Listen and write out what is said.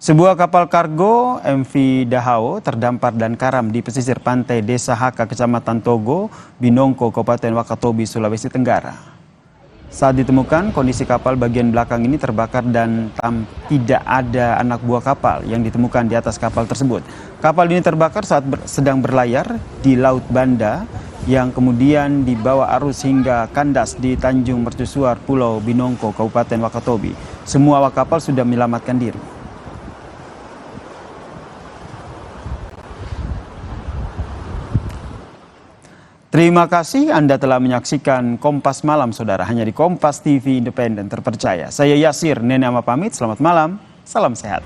Sebuah kapal kargo MV Dahao terdampar dan karam di pesisir pantai Desa Haka, Kecamatan Togo, Binongko, Kabupaten Wakatobi, Sulawesi Tenggara. Saat ditemukan, kondisi kapal bagian belakang ini terbakar dan tidak ada anak buah kapal yang ditemukan di atas kapal tersebut. Kapal ini terbakar saat sedang berlayar di Laut Banda yang kemudian dibawa arus hingga kandas di Tanjung Mercusuar, Pulau Binongko, Kabupaten Wakatobi. Semua awak kapal sudah menyelamatkan diri. Terima kasih Anda telah menyaksikan Kompas Malam, Saudara. Hanya di Kompas TV Independen Terpercaya. Saya Yasir, Nenek Ama pamit. Selamat malam, salam sehat.